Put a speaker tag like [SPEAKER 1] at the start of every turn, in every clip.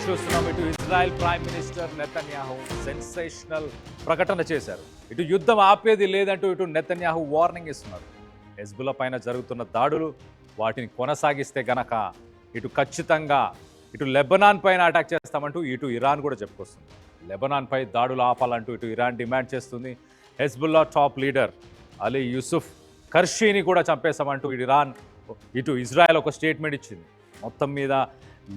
[SPEAKER 1] చూస్తున్నాం. ఇటు Israel prime minister Netanyahu sensational ప్రకటన చేశారు. ఇటు యుద్ధం ఆపేది లేదంటూ ఇటు నెతన్యాహు వార్నింగ్ ఇస్తున్నారు. హెజ్బుల్లా పైన జరుగుతున్న దాడులు వాటిని కొనసాగిస్తే గనక ఇటు ఖచ్చితంగా ఇటు లెబనాన్ పైన అటాక్ చేస్తామంటూ ఇటు ఇరాన్ కూడా చెప్పుకొస్తుంది. లెబనాన్పై దాడులు ఆపాలంటూ ఇటు ఇరాన్ డిమాండ్ చేస్తుంది. Hezbollah top leader Ali Yusuf కర్షీని కూడా చంపేస్తామంటూ ఇరాన్ ఇటు ఇజ్రాయెల్ ఒక స్టేట్మెంట్ ఇచ్చింది. మొత్తం మీద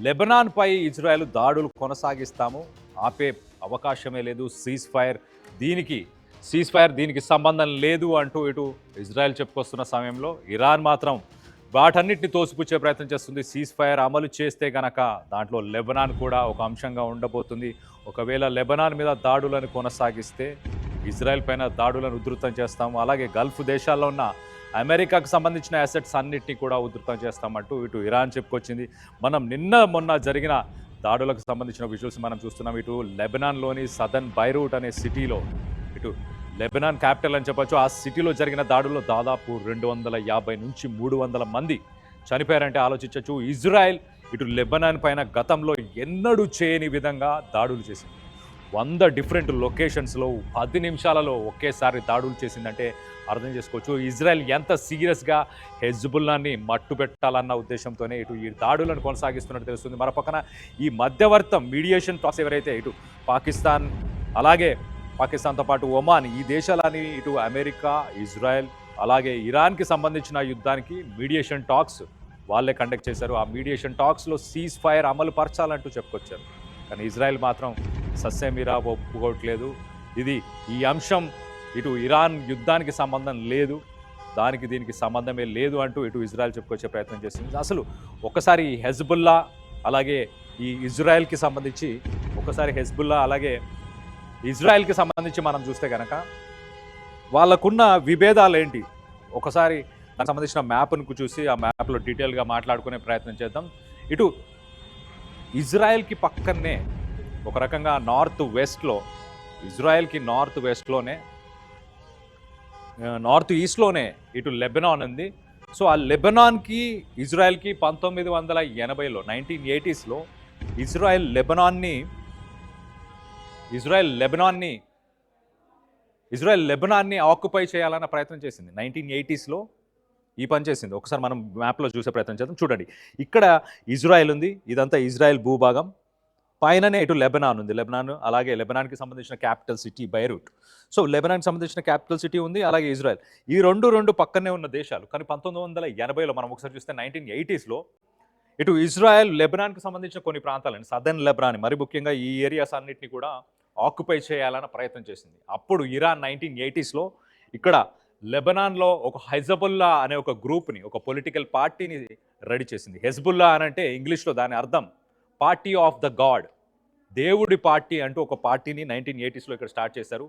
[SPEAKER 1] లెబనాన్పై ఇజ్రాయెల్ దాడులు కొనసాగిస్తాము, ఆపే అవకాశమే లేదు, సీజ్ ఫైర్ దీనికి సంబంధం లేదు అంటూ ఇటు ఇజ్రాయెల్ చెప్పుకొస్తున్న సమయంలో ఇరాన్ మాత్రం వాటన్నిటిని తోసిపుచ్చే ప్రయత్నం చేస్తుంది. సీజ్ ఫైర్ అమలు చేస్తే గనక దాంట్లో లెబనాన్ కూడా ఒక అంశంగా ఉండబోతుంది. ఒకవేళ లెబనాన్ మీద దాడులను కొనసాగిస్తే ఇజ్రాయెల్ పైన దాడులను ఉధృతం చేస్తాము, అలాగే గల్ఫ్ దేశాల్లో ఉన్న అమెరికాకు సంబంధించిన అసెట్స్ అన్నిటినీ కూడా ఉధృతం చేస్తామంటూ ఇటు ఇరాన్ చెప్పుకొచ్చింది. మనం మొన్న జరిగిన దాడులకు సంబంధించిన విజువల్స్ మనం చూస్తున్నాం. ఇటు లెబనాన్లోని సదర్న్ బైరూట్ అనే సిటీలో, ఇటు లెబనాన్ క్యాపిటల్ అని చెప్పొచ్చు, ఆ సిటీలో జరిగిన దాడుల్లో దాదాపు 250 నుంచి 300 మంది చనిపోయారంటే ఆలోచించవచ్చు. ఇజ్రాయెల్ ఇటు లెబనాన్ పైన గతంలో ఎన్నడూ చేయని విధంగా దాడులు చేసింది. 100 డిఫరెంట్ లొకేషన్స్లో 10 నిమిషాలలో ఒకేసారి దాడులు చేసిందంటే అర్థం చేసుకోవచ్చు ఇజ్రాయెల్ ఎంత సీరియస్గా హెజ్బుల్లాని మట్టు పెట్టాలన్న ఉద్దేశంతోనే ఇటు ఈ దాడులను కొనసాగిస్తున్నట్టు తెలుస్తుంది. మరోపక్కన ఈ మధ్యవర్తం మీడియేషన్ ప్రాసెస్ ఎవరైతే ఇటు పాకిస్తాన్, అలాగే పాకిస్తాన్తో పాటు ఒమాన్, ఈ దేశాలని ఇటు అమెరికా, ఇజ్రాయెల్, అలాగే ఇరాన్కి సంబంధించిన యుద్ధానికి మీడియేషన్ టాక్స్ వాళ్ళే కండక్ట్ చేశారు. ఆ మీడియేషన్ టాక్స్లో సీజ్ ఫైర్ అమలు పరచాలంటూ చెప్పుకొచ్చారు. కానీ ఇజ్రాయెల్ మాత్రం సస్సేమీరా ఒప్పుకోవట్లేదు. ఈ అంశం ఇటు ఇరాన్ యుద్ధానికి సంబంధం లేదు, దీనికి సంబంధమే లేదు అంటూ ఇటు ఇజ్రాయెల్ చెప్పుకొచ్చే ప్రయత్నం చేస్తుంది. అసలు ఒకసారి హెజ్బుల్లా అలాగే ఈ ఇజ్రాయెల్కి సంబంధించి ఇజ్రాయెల్కి సంబంధించి మనం చూస్తే కనుక వాళ్ళకున్న విభేదాలు ఏంటి, ఒకసారి దానికి సంబంధించిన మ్యాప్ను చూసి ఆ మ్యాప్లో డీటెయిల్గా మాట్లాడుకునే ప్రయత్నం చేద్దాం. ఇటు ఇజ్రాయెల్కి పక్కనే ఒక రకంగా ఇజ్రాయెల్కి నార్త్ ఈస్ట్లోనే ఇటు లెబనాన్ ఉంది. సో ఆ లెబనాన్కి ఇజ్రాయెల్కి 1980లో 1980స్లో ఇజ్రాయెల్ లెబనాన్ని ఆక్యుపై చేయాలన్న ప్రయత్నం చేసింది. 1980స్లో ఈ పని చేసింది. ఒకసారి మనం మ్యాప్లో చూసే ప్రయత్నం చేద్దాం. చూడండి, ఇక్కడ ఇజ్రాయెల్ ఉంది, ఇదంతా ఇజ్రాయెల్ భూభాగం, పైననే ఇటు లెబనాన్ ఉంది. అలాగే లెబనాన్కి సంబంధించిన క్యాపిటల్ సిటీ బైరూట్. సో లెబనాన్కి సంబంధించిన క్యాపిటల్ సిటీ ఉంది, అలాగే ఇజ్రాయెల్. ఈ రెండు పక్కనే ఉన్న దేశాలు. కానీ 1980లో మనం ఒకసారి చూస్తే 1980స్లో ఇటు ఇజ్రాయెల్ లెబనాన్కి సంబంధించిన కొన్ని ప్రాంతాలని, సదర్న్ లెబనాన్ మరి ముఖ్యంగా ఈ ఏరియాస్ అన్నింటినీ కూడా ఆక్యుపై చేయాలన్న ప్రయత్నం చేసింది. అప్పుడు ఇరాన్ 1980స్లో ఇక్కడ లెబనాన్లో ఒక హెజ్బుల్లా అనే ఒక గ్రూప్ని, ఒక పొలిటికల్ పార్టీని రెడీ చేసింది. హెజ్బుల్లా అని అంటే ఇంగ్లీష్లో దాని అర్థం పార్టీ ఆఫ్ ద గాడ్, దేవుడి పార్టీ అంటూ ఒక పార్టీని 1980స్లో ఇక్కడ స్టార్ట్ చేశారు.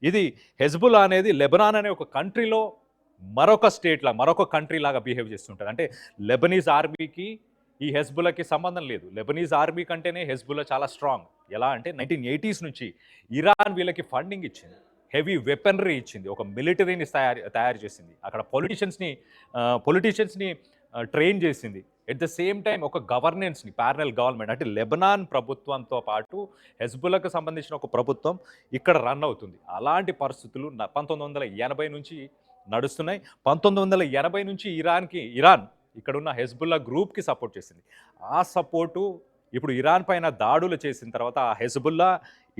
[SPEAKER 1] ఇది హెజ్బుల్లా అనేది లెబనాన్ అనే ఒక కంట్రీలో మరొక కంట్రీ లాగా బిహేవ్ చేస్తుంటారు. అంటే లెబనీస్ ఆర్మీకి ఈ హెజ్బుల్లాకి సంబంధం లేదు. లెబనీస్ ఆర్మీ కంటేనే హెజ్బుల్లా చాలా స్ట్రాంగ్. ఎలా అంటే 1980s నుంచి ఇరాన్ వీళ్ళకి ఫండింగ్ ఇచ్చింది, హెవీ వెపనరీ ఇచ్చింది, ఒక మిలిటరీని తయారు చేసింది, అక్కడ పొలిటీషియన్స్ని ట్రైన్ చేసింది. ఎట్ ద సేమ్ టైం ఒక గవర్నెన్స్ని, ప్యారలల్ గవర్నమెంట్ అంటే లెబనాన్ ప్రభుత్వంతో పాటు హెజ్బుల్లాకు సంబంధించిన ఒక ప్రభుత్వం ఇక్కడ రన్ అవుతుంది. అలాంటి పరిస్థితులు 1980 నుంచి నడుస్తున్నాయి. 1980 నుంచి ఇరాన్ ఇక్కడున్న హెజ్బుల్లా గ్రూప్కి సపోర్ట్ చేసింది. ఆ సపోర్టు ఇప్పుడు ఇరాన్ పైన దాడులు చేసిన తర్వాత ఆ హెజ్బుల్లా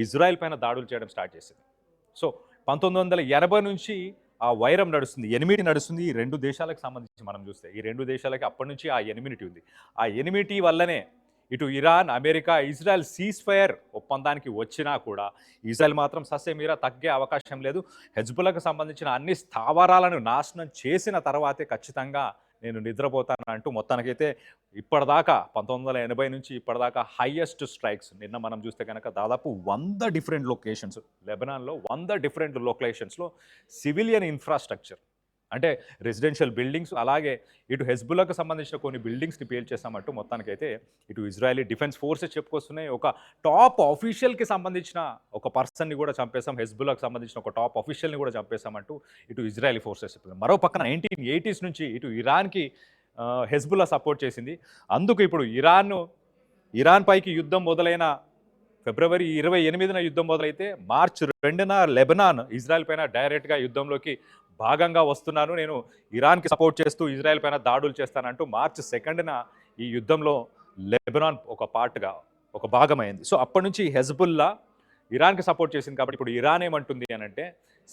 [SPEAKER 1] ఇజ్రాయెల్ పైన దాడులు చేయడం స్టార్ట్ చేసింది. సో 1980 నుంచి ఆ వైరం నడుస్తుంది, ఎనిమిటీ నడుస్తుంది. ఈ రెండు దేశాలకు సంబంధించి మనం చూస్తే ఈ రెండు దేశాలకి అప్పటి నుంచి ఆ ఎనిమిటీ ఉంది. ఆ ఎనిమిటీ వల్లనే ఇటు Iran, America, Israel cease fire ఒప్పందానికి వచ్చినా కూడా ఇజ్రాయెల్ మాత్రం సస్సేమీరా తగ్గే అవకాశం లేదు. హెజ్బుల్లాకు సంబంధించిన అన్ని స్థావరాలను నాశనం చేసిన తర్వాతే ఖచ్చితంగా నేను నిద్రపోతాను అంటూ మొత్తానికైతే ఇప్పటిదాకా 1980 నుంచి ఇప్పటిదాకా హైయెస్ట్ స్ట్రైక్స్. నిన్న మనం చూస్తే కనుక దాదాపు 100 డిఫరెంట్ లొకేషన్స్, లెబనాన్లో 100 డిఫరెంట్ లొకేషన్స్లో సివిలియన్ ఇన్ఫ్రాస్ట్రక్చర్ అంటే రెసిడెన్షియల్ బిల్డింగ్స్, అలాగే ఇటు హెజ్బుల్లాకు సంబంధించిన కొన్ని బిల్డింగ్స్ని పేల్చేసామంటూ మొత్తానికైతే ఇటు ఇజ్రాయలీ డిఫెన్స్ ఫోర్సెస్ చెప్పుకొస్తున్నాయి. ఒక టాప్ ఆఫీషియల్కి సంబంధించిన ఒక పర్సన్ని కూడా చంపేసాం, హెజ్బుల్లాకు సంబంధించిన ఒక టాప్ ఆఫీషియల్ని కూడా చంపేసామంటూ ఇటు ఇజ్రాయలీ ఫోర్సెస్ చెప్తుంది. మరో పక్కన 1980s నుంచి ఇటు ఇరాన్కి హెజ్బుల్లా సపోర్ట్ చేసింది. అందుకు ఇప్పుడు ఇరాన్ ఇరాన్ పైకి యుద్ధం మొదలైన ఫిబ్రవరి 28న యుద్ధం మొదలైతే మార్చి 2న లెబనాన్ ఇజ్రాయెల్ పైన డైరెక్ట్గా యుద్ధంలోకి భాగంగా వస్తున్నాను, నేను ఇరాన్కి సపోర్ట్ చేస్తూ ఇజ్రాయెల్ పైన దాడులు చేస్తానంటూ మార్చి 2న ఈ యుద్ధంలో లెబనాన్ ఒక పార్ట్గా ఒక భాగమైంది. సో అప్పటి నుంచి హెజ్బుల్లా ఇరాన్కి సపోర్ట్ చేసింది. కాబట్టి ఇప్పుడు ఇరాన్ ఏమంటుంది అని అంటే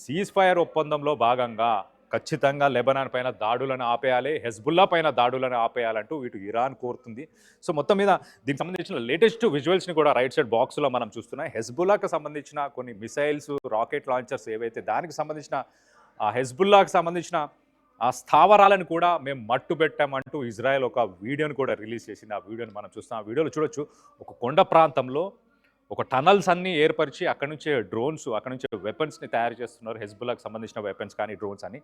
[SPEAKER 1] సీజ్ ఫైర్ ఒప్పందంలో భాగంగా ఖచ్చితంగా లెబనాన్ పైన దాడులను ఆపేయాలి, హెజ్బుల్లా పైన దాడులను ఆపేయాలంటూ ఇటు ఇరాన్ కోరుతుంది. సో మొత్తం మీద దీనికి సంబంధించిన లేటెస్ట్ విజువల్స్ని కూడా రైట్ సైడ్ బాక్స్లో మనం చూస్తున్నాం. హెజ్బుల్లాకి సంబంధించిన కొన్ని మిసైల్స్, రాకెట్ లాంచర్స్ ఏవైతే దానికి సంబంధించిన ఆ హెజ్బుల్లాకి సంబంధించిన ఆ స్థావరాలను కూడా మేము మట్టు పెట్టామంటూ ఇజ్రాయెల్ ఒక వీడియోని కూడా రిలీజ్ చేసింది. ఆ వీడియోని మనం చూస్తాం. ఆ వీడియోలో చూడొచ్చు, ఒక కొండ ప్రాంతంలో ఒక టనల్స్ అన్ని ఏర్పరిచి అక్కడి నుంచే డ్రోన్స్, అక్కడి నుంచే వెపన్స్ని తయారు చేస్తున్నారు. హెజ్బుల్లాకి సంబంధించిన వెపన్స్ కానీ డ్రోన్స్ అని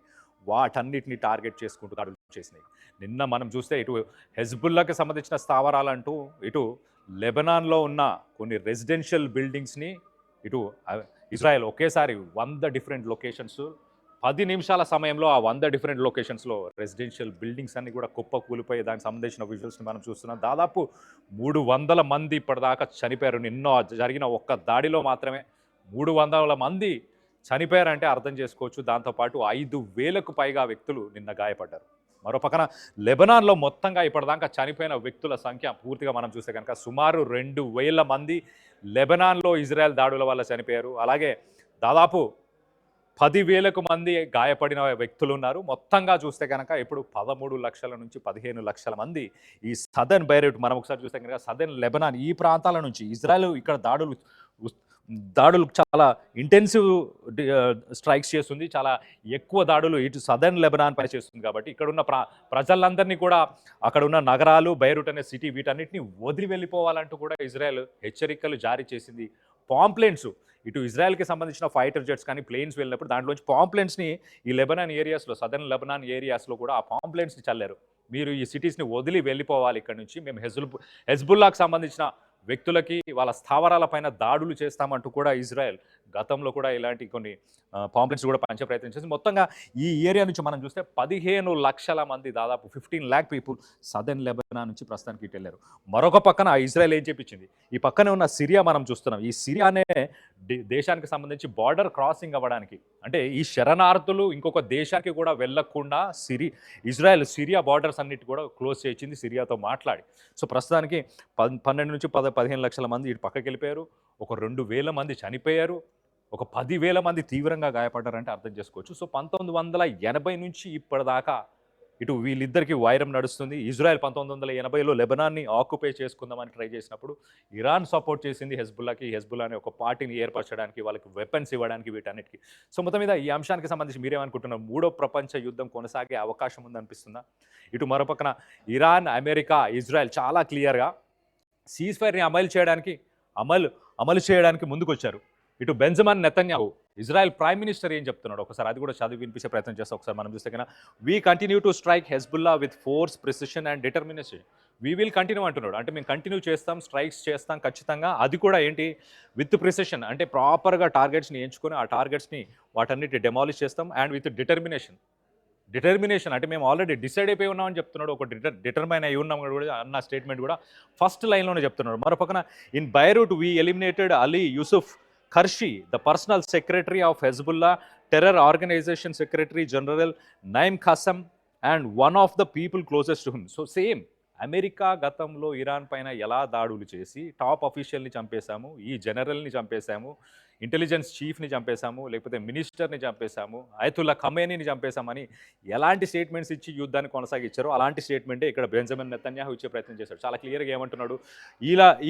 [SPEAKER 1] వాటన్నిటిని టార్గెట్ చేసుకుంటూ దాడులు చేసినాయి. నిన్న మనం చూస్తే ఇటు హెజ్బుల్లాకి సంబంధించిన స్థావరాలంటూ ఇటు లెబనాన్లో ఉన్న కొన్ని రెసిడెన్షియల్ బిల్డింగ్స్ని ఇటు ఇజ్రాయెల్ ఒకేసారి 100 డిఫరెంట్ లొకేషన్స్ 10 నిమిషాల సమయంలో ఆ 100 డిఫరెంట్ లొకేషన్స్లో రెసిడెన్షియల్ బిల్డింగ్స్ అన్ని కూడా కుప్ప కూలిపోయి దానికి సంబంధించిన విజువల్స్ని మనం చూస్తున్నాం. దాదాపు 300 మంది ఇప్పటిదాకా చనిపోయారు. నిన్న జరిగిన ఒక్క దాడిలో మాత్రమే 300 మంది చనిపోయారంటే అర్థం చేసుకోవచ్చు. దాంతోపాటు 5,000కు పైగా వ్యక్తులు నిన్న గాయపడ్డారు. మరో పక్కన లెబనాన్లో మొత్తంగా ఇప్పటిదాకా చనిపోయిన వ్యక్తుల సంఖ్య పూర్తిగా మనం చూస్తే కనుక సుమారు 2,000 మంది లెబనాన్లో ఇజ్రాయెల్ దాడుల వల్ల చనిపోయారు. అలాగే దాదాపు 10,000కు మంది గాయపడిన వ్యక్తులు ఉన్నారు. మొత్తంగా చూస్తే కనుక ఇప్పుడు 13 లక్షల నుంచి 15 లక్షల మంది ఈ సదర్న్ బైరూట్, మనం ఒకసారి చూస్తే కనుక సదర్న్ లెబనాన్ ఈ ప్రాంతాల నుంచి ఇజ్రాయెల్ ఇక్కడ దాడులు చాలా ఇంటెన్సివ్ స్ట్రైక్స్ చేస్తుంది. చాలా ఎక్కువ దాడులు ఇటు సదర్న్ లెబనాన్ పై చేస్తుంది. కాబట్టి ఇక్కడ ఉన్న ప్రజలందరినీ కూడా అక్కడ ఉన్న నగరాలు, బైరూట్ అనే సిటీ వీటన్నిటిని వదిలి వెళ్ళిపోవాలంటూ కూడా ఇజ్రాయెల్ హెచ్చరికలు జారీ చేసింది. పాంప్లెంట్స్ ఇటు ఇజ్రాయెల్కి సంబంధించిన ఫైటర్ జెట్స్ కానీ ప్లేన్స్ వెళ్ళినప్పుడు దాంట్లోంచి పాంప్లెంట్స్ని ఈ లెబనాన్ ఏరియాస్లో, సదర్న్ లెబనాన్ ఏరియాస్లో కూడా ఆ పాంప్లెంట్స్ని చల్లారు. మీరు ఈ సిటీస్ని వదిలి వెళ్ళిపోవాలి ఇక్కడ నుంచి, మేము హెజ్బుల్లాకు సంబంధించిన వ్యక్తులకి వాళ్ళ స్థావరాల పైన దాడులు చేస్తామంటూ కూడా ఇజ్రాయెల్ గతంలో కూడా ఇలాంటి కొన్ని పాంప్లెట్స్ కూడా పంచే ప్రయత్నం చేసింది. మొత్తంగా ఈ ఏరియా నుంచి మనం చూస్తే 15 లక్షల మంది, దాదాపు 15 lakh పీపుల్ సదర్న్ లెబనాన్ నుంచి ప్రస్తుతానికి ఇటు వెళ్ళారు. మరొక పక్కన ఇజ్రాయెల్ ఏం చెప్పించింది, ఈ పక్కనే ఉన్న సిరియా మనం చూస్తున్నాం. ఈ సిరియా అనే దేశానికి సంబంధించి బార్డర్ క్రాసింగ్ అవ్వడానికి, అంటే ఈ శరణార్థులు ఇంకొక దేశానికి కూడా వెళ్లకుండా ఇజ్రాయెల్ సిరియా బార్డర్స్ అన్నిటి కూడా క్లోజ్ చేయించింది సిరియాతో మాట్లాడి. సో ప్రస్తుతానికి 12 నుంచి 15 లక్షల మంది ఇటు పక్కకి వెళ్ళిపోయారు. ఒక 2,000 మంది చనిపోయారు. ఒక 10,000 మంది తీవ్రంగా గాయపడ్డారంటే అర్థం చేసుకోవచ్చు. సో 1980 నుంచి ఇప్పటిదాకా ఇటు వీళ్ళిద్దరికీ వైరం నడుస్తుంది. ఇజ్రాయెల్ 1980లో లెబనాన్ని ఆక్యుపై చేసుకుందామని ట్రై చేసినప్పుడు ఇరాన్ సపోర్ట్ చేసింది హెజ్బుల్లాకి. హెజ్బుల్లాని ఒక పార్టీని ఏర్పరచడానికి, వాళ్ళకి వెపన్స్ ఇవ్వడానికి, వీటన్నిటికీ. సో మొత్తం మీద ఈ అంశానికి సంబంధించి మీరేమనుకుంటున్నారు? 3వ ప్రపంచ యుద్ధం కొనసాగే అవకాశం ఉందనిపిస్తుందా? ఇటు మరోపక్కన ఇరాన్, అమెరికా, ఇజ్రాయెల్ చాలా క్లియర్గా సీజ్ ఫైర్ని అమలు చేయడానికి ముందుకొచ్చారు. ఇటు Benjamin Netanyahu Israel prime minister ఏం చెప్తున్నాడు ఒకసారి అది కూడా చదివి వినిపించే ప్రయత్నం చేస్తాం. ఒకసారి మనం చూస్తే కన్నా, we continue to strike Hezbollah with force, precision and determination. We will continue అంటున్నాడు. అంటే మేము కంటిన్యూ చేస్తాం, స్ట్రైక్స్ చేస్తాం ఖచ్చితంగా. అది కూడా ఏంటి, విత్ ప్రిసిషన్ అంటే ప్రాపర్గా టార్గెట్స్ని ఎంచుకొని ఆ టార్గెట్స్ని వాటన్నిటి డెమాలిష్ చేస్తాం. అండ్ విత్ డిటర్మినేషన్ అంటే మేము ఆల్రెడీ డిసైడ్ అయిపోయి ఉన్నామని చెప్తున్నాడు. ఒక డిటర్మైన్ అయి ఉన్నాం కూడా అన్న స్టేట్మెంట్ కూడా ఫస్ట్ లైన్లోనే చెప్తున్నాడు. మరో పక్కన, in Beirut we eliminated Ali Yusuf Kharshi, the personal secretary of Hezbollah terror organisation secretary general Naim Qassem and one of the people closest to him. So same America గతంలో ఇరాన్ పైన ఎలా దాడులు చేసి టాప్ అఫీషియల్ని చంపేశాము, ఈ జనరల్ని చంపేశాము, ఇంటెలిజెన్స్ చీఫ్ని చంపేశాము, లేకపోతే మినిస్టర్ని చంపేశాము, Ayatollah ఖమేనీని చంపేశామని ఎలాంటి స్టేట్మెంట్స్ ఇచ్చి యుద్ధాన్ని కొనసాగించారో అలాంటి స్టేట్మెంటే ఇక్కడ బెంజమిన్ నెతన్యాహు ఇచ్చే ప్రయత్నం చేశాడు. చాలా క్లియర్గా ఏమంటున్నాడు,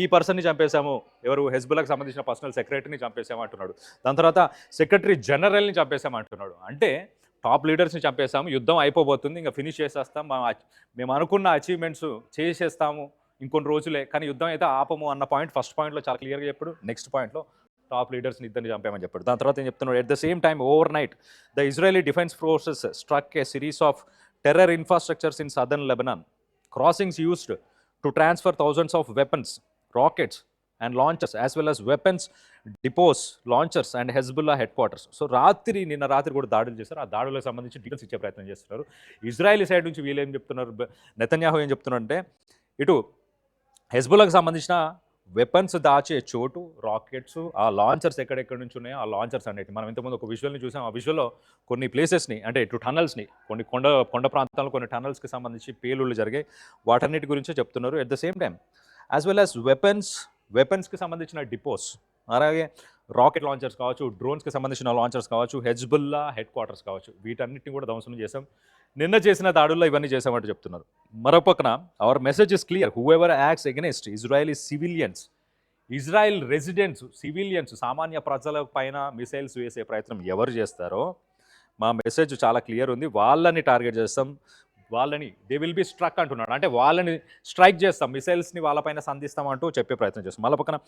[SPEAKER 1] ఈ పర్సన్ని చంపేశాము, ఎవరు హెజ్బుల్లాకు సంబంధించిన పర్సనల్ సెక్రటరీని చంపేశాము అంటున్నాడు. దాని తర్వాత సెక్రటరీ జనరల్ని చంపేశాము అంటున్నాడు. అంటే టాప్ లీడర్స్ని చంపేశాము, యుద్ధం అయిపోబోతుంది, ఇంకా ఫినిష్ చేసేస్తాం, మేము అనుకున్న అచీవ్మెంట్స్ చేసేస్తాము ఇంకొన్ని రోజులే, కానీ యుద్ధం అయితే ఆపము అన్న పాయింట్ ఫస్ట్ పాయింట్లో చాలా క్లియర్గా చెప్పాడు. నెక్స్ట్ పాయింట్లో టాప్ లీడర్స్ని ఇద్దరిని చంపామని చెప్పాడు. దాని తర్వాత ఏం చెప్తున్నాడు, at the same time over night the Israeli defence forces struck A series of terror infrastructures in southern Lebanon, crossings used to transfer thousands of weapons, rockets and launchers as well as weapons depots, launchers and Hezbollah headquarters. So నిన్న రాత్రి కూడా దాడులు చేస్తారు. ఆ దాడులకు సంబంధించి details ఇచ్చే ప్రయత్నం చేస్తున్నారు. ఇజ్రాయెల్ సైడ్ నుంచి వీళ్ళు ఏం చెప్తున్నారు, నెతన్యాహు ఏం చెప్తున్నారంటే, ఇటు హెజ్బుల్లాకి సంబంధించిన వెపన్స్ దాచే చోటు, రాకెట్స్, ఆ లాంచర్స్ ఎక్కడెక్కడి నుంచి ఉన్నాయో ఆ లాంచర్స్ అనేవి మనం ఇంతకుముందు ఒక విజువల్ని చూసాం. ఆ విజువల్లో కొన్ని ప్లేసెస్ని అంటే ఇటు టనల్స్ని, కొన్ని కొండ ప్రాంతాల్లో కొన్ని టనల్స్కి సంబంధించి పేలుళ్ళు జరిగాయి. వాటన్నిటి గురించే చెప్తున్నారు. At the same time as well as వెపన్స్కి సంబంధించిన డిపోస్, అలాగే రాకెట్ లాంచర్స్ కావచ్చు, డ్రోన్స్కి సంబంధించిన లాంచర్స్ కావచ్చు, హెజ్బుల్లా హెడ్ క్వార్టర్స్ కావచ్చు, వీటన్నిటిని కూడా ధ్వంసం చేశాం. నిన్న చేసిన దాడుల్లో ఇవన్నీ చేశామంటూ చెప్తున్నారు. మరోపక్కన our message is clear, whoever acts against Israeli civilians, Israel residents, civilians, సామాన్య ప్రజల పైన మిసైల్స్ వేసే ప్రయత్నం ఎవరు చేస్తారో మా మెసేజ్ చాలా క్లియర్ ఉంది. వాళ్ళని టార్గెట్ చేస్తాం, వాళ్ళని దే విల్ బి స్ట్రక్ అంటున్నాడు. అంటే వాళ్ళని స్ట్రైక్ చేస్తాం, మిసైల్స్ని వాళ్ళపైన సంధిస్తామంటూ చెప్పే ప్రయత్నం చేస్తాం. మళ్ళీ పక్కన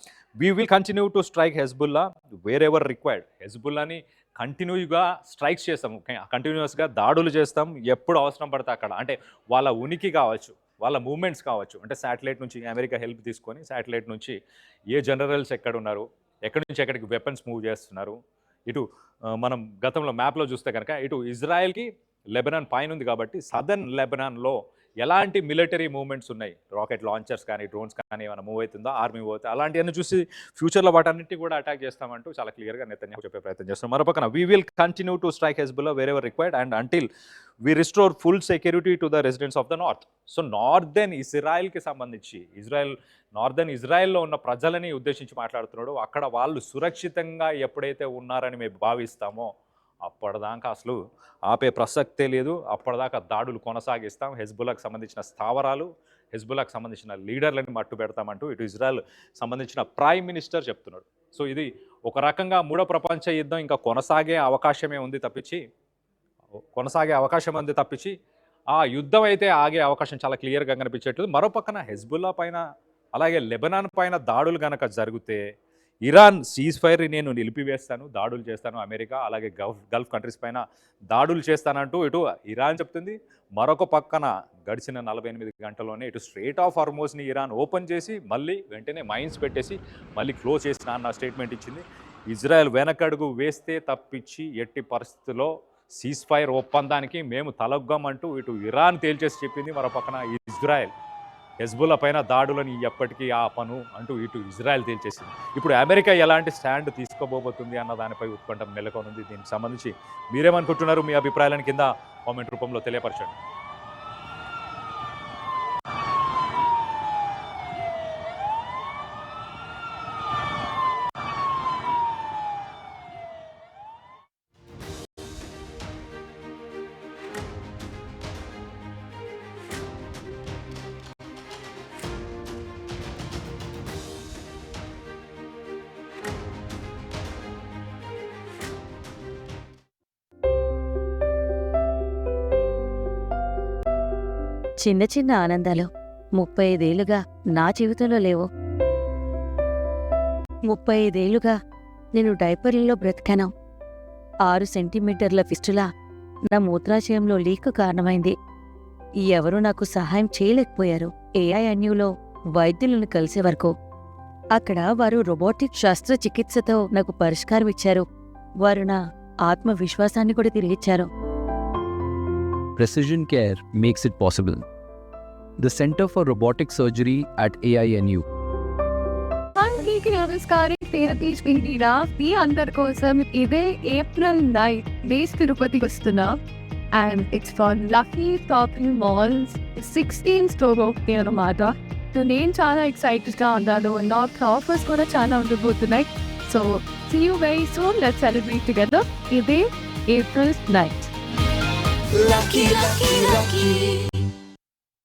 [SPEAKER 1] we will continue to strike Hezbollah wherever required. హెజ్బుల్లాని కంటిన్యూగా స్ట్రైక్స్ చేస్తాం, కంటిన్యూస్గా దాడులు చేస్తాం ఎప్పుడు అవసరం పడితే అక్కడ. అంటే వాళ్ళ ఉనికి కావచ్చు, వాళ్ళ మూమెంట్స్ కావచ్చు, అంటే శాటిలైట్ నుంచి అమెరికా హెల్ప్ తీసుకొని శాటిలైట్ నుంచి ఏ జనరల్స్ ఎక్కడ ఉన్నారు, ఎక్కడి నుంచి ఎక్కడికి వెపన్స్ మూవ్ చేస్తున్నారు. ఇటు మనం గతంలో మ్యాప్లో చూస్తే కనుక ఇటు ఇజ్రాయెల్కి లెబనాన్ పైన ఉంది కాబట్టి సదర్న్ లెబనాన్లో ఎలాంటి మిలిటరీ మూవ్మెంట్స్ ఉన్నాయి, రాకెట్ లాంచర్స్ కానీ డ్రోన్స్ కానీ ఏమైనా మూవ్ అవుతుందో, ఆర్మీ మూవ్ అవుతుంది, అలాంటివన్నీ చూసి ఫ్యూచర్లో వాటన్నింటినీ కూడా అటాక్ చేస్తామంటూ చాలా క్లియర్గా నెతన్యాహు చెప్పే ప్రయత్నం చేస్తాం. మరోపక్కన we will continue to strike Hezbollah wherever required and until we restore full security to the residents of the north. So northern ఇజ్రాయెల్కి సంబంధించి నార్దర్న్ ఇజ్రాయెల్లో ఉన్న ప్రజలని ఉద్దేశించి మాట్లాడుతున్నాడు. అక్కడ వాళ్ళు సురక్షితంగా ఎప్పుడైతే ఉన్నారని మేము భావిస్తామో అప్పటిదాకా అసలు ఆపే ప్రసక్తే లేదు. అప్పటిదాకా దాడులు కొనసాగిస్తాం. హెజ్బుల్లాకు సంబంధించిన స్థావరాలు, హెజ్బుల్లాకు సంబంధించిన లీడర్లని మట్టు పెడతామంటూ ఇటు ఇజ్రాయెల్ సంబంధించిన ప్రైమ్ మినిస్టర్ చెప్తున్నాడు. సో ఇది ఒక రకంగా మూడో ప్రపంచ యుద్ధం ఇంకా కొనసాగే అవకాశం ఉంది తప్పించి ఆ యుద్ధం అయితే ఆగే అవకాశం చాలా క్లియర్గా కనిపించేట్లేదు. మరోపక్కన హెజ్బుల్లా పైన అలాగే లెబనాన్ పైన దాడులు కనుక జరిగితే ఇరాన్ సీజ్ ఫైర్ నేను నిలిపివేస్తాను, దాడులు చేస్తాను, అమెరికా అలాగే గల్ఫ్ కంట్రీస్ పైన దాడులు చేస్తానంటూ ఇటు ఇరాన్ చెప్తుంది. మరొక పక్కన గడిచిన 48 గంటల్లోనే ఇటు స్ట్రెయిట్ ఆఫ్ హార్మోజ్ని ఇరాన్ ఓపెన్ చేసి మళ్ళీ వెంటనే మైన్స్ పెట్టేసి మళ్ళీ క్లోజ్ చేసిన అన్న స్టేట్మెంట్ ఇచ్చింది. ఇజ్రాయెల్ వెనకడుగు వేస్తే తప్పించి ఎట్టి పరిస్థితుల్లో సీజ్ ఫైర్ ఒప్పందానికి మేము తలొగ్గామంటూ ఇటు ఇరాన్ తేల్చేసి చెప్పింది. మరో పక్కన ఇజ్రాయెల్ హెజ్బుల్లా పైన దాడులని ఎప్పటికీ ఆపను అంటూ ఇటు ఇజ్రాయెల్ తేల్చేసింది. ఇప్పుడు అమెరికా ఎలాంటి స్టాండ్ తీసుకోబోతుంది అన్న దానిపై ఉత్కంఠ నెలకొనుంది. దీనికి సంబంధించి మీరేమనుకుంటున్నారు? మీ అభిప్రాయాలను కింద కామెంట్ రూపంలో తెలియపరచండి.
[SPEAKER 2] చిన్న చిన్న ఆనందాలు 35 ఏళ్లుగా నా జీవితంలో లేవు. 35 ఏళ్లుగా నేను డైపర్లలో బ్రతికాను. 6 సెంటీమీటర్ల ఫిస్టులా నా మూత్రాశయంలో లీక్ కారణమైంది. ఎవరూ నాకు సహాయం చేయలేకపోయారు. ఏఐఎన్యూలో వైద్యులను కలిసే వరకు. అక్కడ వారు రోబోటిక్ శస్త్రచికిత్సతో నాకు పరిష్కారం ఇచ్చారు. వారు నా ఆత్మవిశ్వాసాన్ని కూడా తిరిగిచ్చారు.
[SPEAKER 3] Precision Care makes it possible. The Center for Robotic Surgery at AINU.
[SPEAKER 4] మీ అందరి కోసం ఇదే April 9 బేస్ తిరుపతికి వస్తున్నా. And it's for lucky shopping malls 16 store opening అన్నమాట. సో నేను చాలా ఎక్సైటెడ్గా ఉన్నాను. నాకు ఆఫర్స్ కూడా చాలా ఉండబోతున్నాయి. So see you very soon. Let's celebrate together. ఇదే April 9.
[SPEAKER 5] Lucky, lucky, lucky.